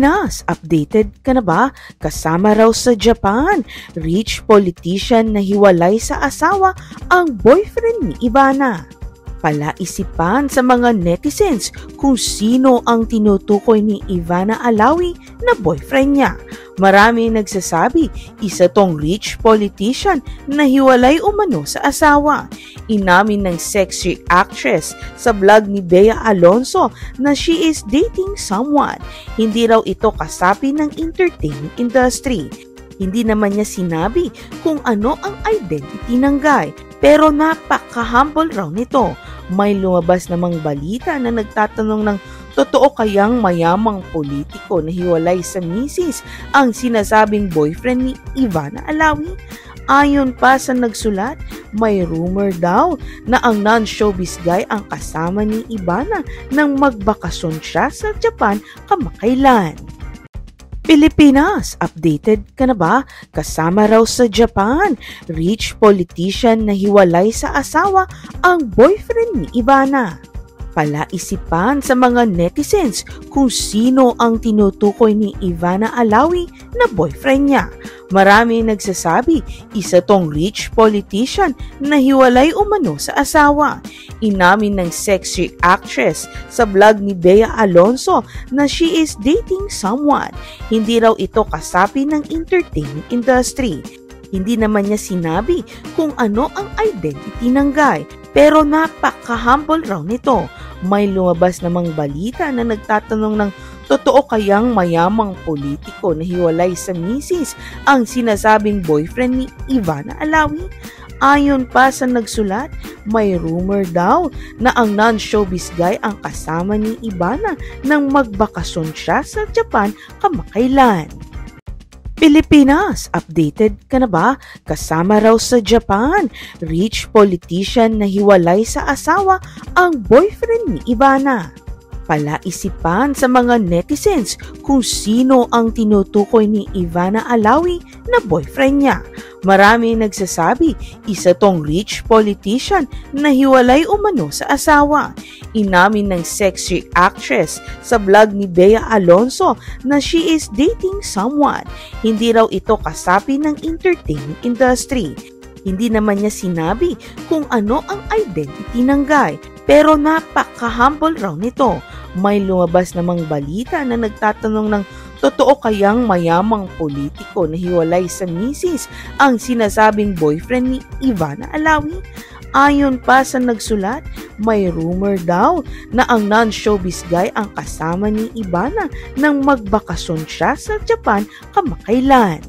Pilipinas, updated ka na ba? Kasama raw sa Japan, rich politician na hiwalay sa asawa ang boyfriend ni Ivana. Palaisipan sa mga netizens kung sino ang tinutukoy ni Ivana Alawi na boyfriend niya. Marami nagsasabi, isa tong rich politician na hiwalay umano sa asawa. Inamin ng sexy actress sa vlog ni Bea Alonso na she is dating someone. Hindi raw ito kasapi ng entertainment industry. Hindi naman niya sinabi kung ano ang identity ng guy, pero napaka-humble raw nito. May lumabas namang balita na nagtatanong ng totoo kayang mayamang politiko na hiwalay sa misis ang sinasabing boyfriend ni Ivana Alawi? Ayon pa sa nagsulat, may rumor daw na ang non-showbiz guy ang kasama ni Ivana nang magbakasyon siya sa Japan kamakailan. Pilipinas, updated ka na ba? Kasama raw sa Japan, rich politician na hiwalay sa asawa ang boyfriend ni Ivana. Palaisipan sa mga netizens kung sino ang tinutukoy ni Ivana Alawi na boyfriend niya. Marami nagsasabi, isa tong rich politician na hiwalay umano sa asawa. Inamin ng sexy actress sa vlog ni Bea Alonso na she is dating someone. Hindi raw ito kasapi ng entertainment industry. Hindi naman niya sinabi kung ano ang identity ng guy, pero napaka-humble raw nito. May lumabas namang balita na nagtatanong ng totoo kayang mayamang politiko na hiwalay sa misis ang sinasabing boyfriend ni Ivana Alawi? Ayon pa sa nagsulat, may rumor daw na ang non-showbiz guy ang kasama ni Ivana nang magbakasyon siya sa Japan kamakailan. Pilipinas, updated ka na ba? Kasama raw sa Japan, rich politician na hiwalay sa asawa ang boyfriend ni Ivana. Palaisipan sa mga netizens kung sino ang tinutukoy ni Ivana Alawi na boyfriend niya. Marami nagsasabi, isa tong rich politician na hiwalay umano sa asawa. Inamin ng sexy actress sa vlog ni Bea Alonso na she is dating someone. Hindi raw ito kasapi ng entertainment industry. Hindi naman niya sinabi kung ano ang identity ng guy, pero napaka-humble raw nito. May lumabas namang balita na nagtatanong ng totoo kayang mayamang politiko na hiwalay sa misis ang sinasabing boyfriend ni Ivana Alawi? Ayon pa sa nagsulat, may rumor daw na ang non-showbiz guy ang kasama ni Ivana nang magbakasyon siya sa Japan kamakailan.